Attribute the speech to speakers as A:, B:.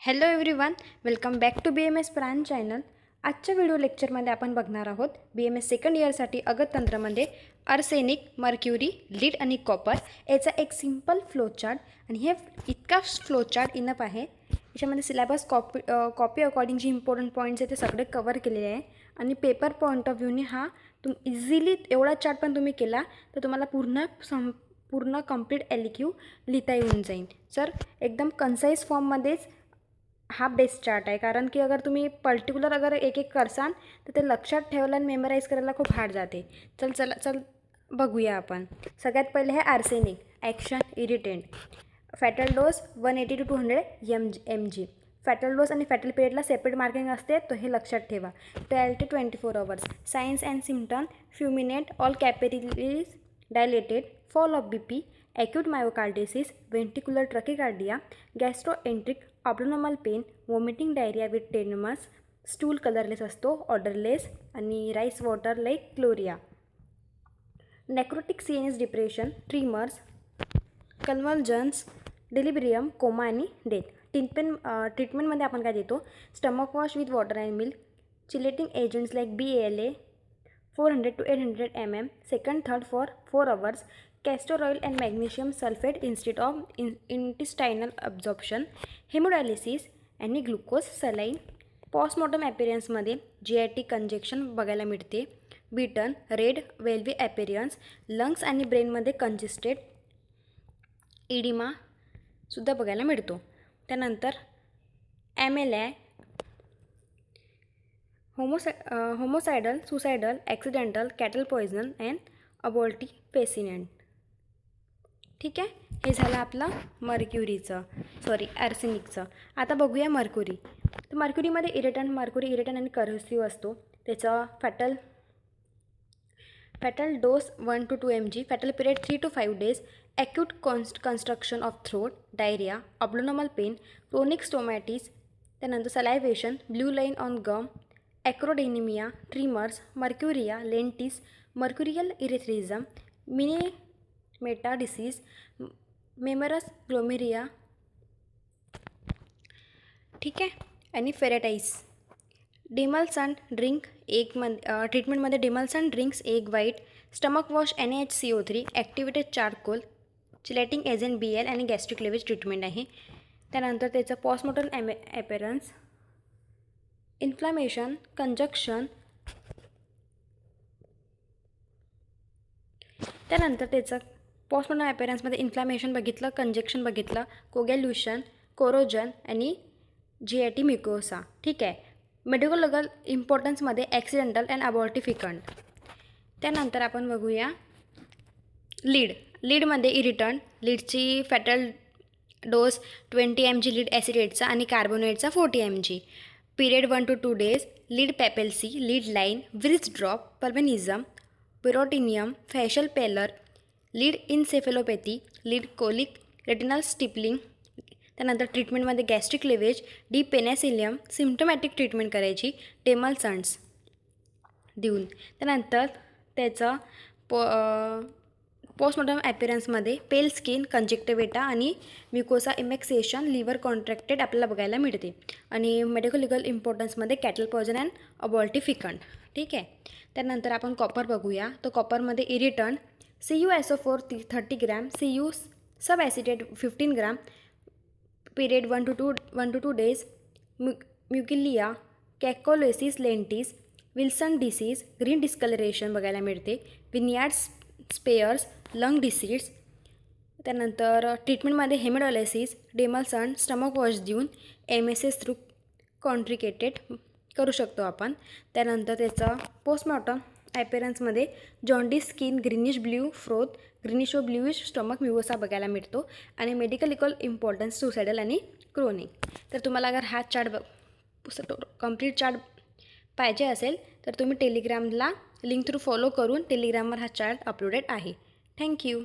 A: Hello everyone, welcome back to BMS Pran channel. आजच्या video लेक्चरमध्ये आपण बघणार आहोत BMS सेकंड इयरसाठी अगततंत्रमध्ये आर्सेनिक, मर्क्युरी, लीड आणि कॉपर याचा एक सिंपल फ्लो चार्ट. आणि हे इतका फ्लो चार्ट इनफ आहे. याच्यामध्ये सिलेबस कॉपी अकॉर्डिंग जे इम्पॉर्टंट पॉईंट्स आहेत ते सगळे कवर केलेले आहे. आणि पेपर पॉईंट ऑफ व्ह्यूने हा इझिली एवढा चार्ट पण तुम्ही केला तर तुम्हाला पूर्ण कंप्लीट LQ लिहिता येऊन जाईल. सर एकदम कन्साइज फॉर्ममध्येच हा बेस्ट चार्ट आहे. कारण की अगर तुम्ही पर्टिक्युलर अगर एक करसान तर ते लक्षात ठेवायला आणि मेमराईज करायला खूप हार्ड जाते. चल बघूया आपण. सगळ्यात पहिले आहे arsenic. Action irritant. Fatal dose 180 to 200 mg. Fatal dose आणि फॅटल पिरियडला सेपरेट मार्किंग असते, तो हे लक्षात ठेवा. 12 to 24 hours. Signs and symptom. Fulminant all capillaries dilated. Fall of BP. acute myocarditis, ventricular tachycardia, gastroenteric abnormal pain, vomiting, diarrhea with tremors, stool colorless असतो, odorless आणि rice water like chlorella. necrotic CNS depression, tremors, convulsions, delirium, coma आणि death. ट्रीटमेंटमध्ये आपण काय देतो? Stomach wash with water and milk, chelating agents like BALA 400 to 800 mm, second third for 4 hours, castor oil and magnesium sulfate instead of intestinal absorption, hemodialysis आणि glucose saline. Postmortem ॲपिरियन्समध्ये GIT congestion बघायला मिळते. Beaten red velvety appearance. Lungs आणि ब्रेनमध्ये congested इडिमासुद्धा बघायला मिळतो. त्यानंतर MLA homicidal, suicidal, accidental, cattle poison and abortifacient. ठीक आहे, हे झालं आपलं आर्सेनिकचं. आता बघूया मर्क्युरी. तर मर्क्युरीमध्ये मर्क्युरी इरिटंट आणि करसिव्ह असतो. त्याचं fatal dose 1 to 2 mg. Fatal period 3 to 5 days. Acute constriction of throat, diarrhoea, abdominal pain, chronic stomatitis. त्यानंतर salivation, blue line on gum, acrodynia, tremors, mercuria, lentis, mercurial erethism, Minamata disease, membranous ग्लोमेरिया. ठीक आहे, आणि फेरेटाईस. Demulcent drink ट्रीटमेंटमध्ये demulcent drinks egg white, stomach wash NaHCO3, activated charcoal, chelating agent BL आणि gastric lavage treatment आहे. त्यानंतर त्याचं पोस्टमॉर्टम ॲपिरन्स, इन्फ्लामेशन, कंजक्शन. त्यानंतर त्याचं पोस्टमॉर्टम ॲपिरन्समध्ये इन्फ्लामेशन बघितलं, कंजक्शन बघितलं, कोगॅल्युशन, कोरोजन आणि GIT म्युकोसा. ठीक आहे. मेडिकल लीगल इम्पॉर्टन्समध्ये ॲक्सिडेंटल अँड अबॉर्टिफिकंट. त्यानंतर आपण बघूया लीडमध्ये इरिटंट. लीडची फॅटल डोस 20 mg लीड ॲसिडेटचा आणि कार्बोनेटचा 40 mg. Period 1 to 2 days. Lead palsy, lead line, wrist drop, पल्वेनिझम, पिरोटिनियम, facial pallor, lead encephalopathy, lead colic, retinal stippling. त्यानंतर ट्रीटमेंटमध्ये gastric lavage, D penicillamine, symptomatic treatment करायची डेमलसन्स देऊन. त्यानंतर त्याचं पोस्टमॉर्टम ॲपिरन्समध्ये पेल स्किन, कंजेक्टिव्हिटा आणि म्युकोसा इमॅक्सेशन, लिव्हर कॉन्ट्रॅक्टेड आपल्याला बघायला मिळते. आणि मेडिकल लीगल इम्पॉर्टन्समध्ये कॅटल पॉयझन अँड अबॉल्टिफिकंट. ठीक आहे. त्यानंतर आपण कॉपर बघूया. तो कॉपरमध्ये irritant CuSO4 30 gram, Cu sub acetate 15 gram. Period 1 to 2 days. म्युकिलिया, chalcosis lentis, Wilson disease, green discolouration बघायला मिळते. Vineyard sprayers, lung disease. त्यानंतर ट्रीटमेंटमध्ये हेमोडायलिसिस, डेमलसन, स्टमक वॉश देऊन MSS थ्रू कॉन्ट्रिकेटेड करू शकतो आपण. त्यानंतर त्याचा पोस्टमॉर्टम ॲपिरन्समध्ये jaundice skin, greenish blue froth, greenish व ब्ल्यूइश स्टमक म्युकोसा बघायला मिळतो. आणि मेडिकल लीगल इम्पॉर्टन्स सुसायडल आणि क्रोनिक. तर तुम्हाला अगर हा चार्ट कंप्लीट चार्ट पाहिजे असेल तर तुम्ही टेलिग्रामला लिंक थ्रू फॉलो करून टेलिग्रामवर हा चार्ट अपलोडेड आहे. थँक्यू.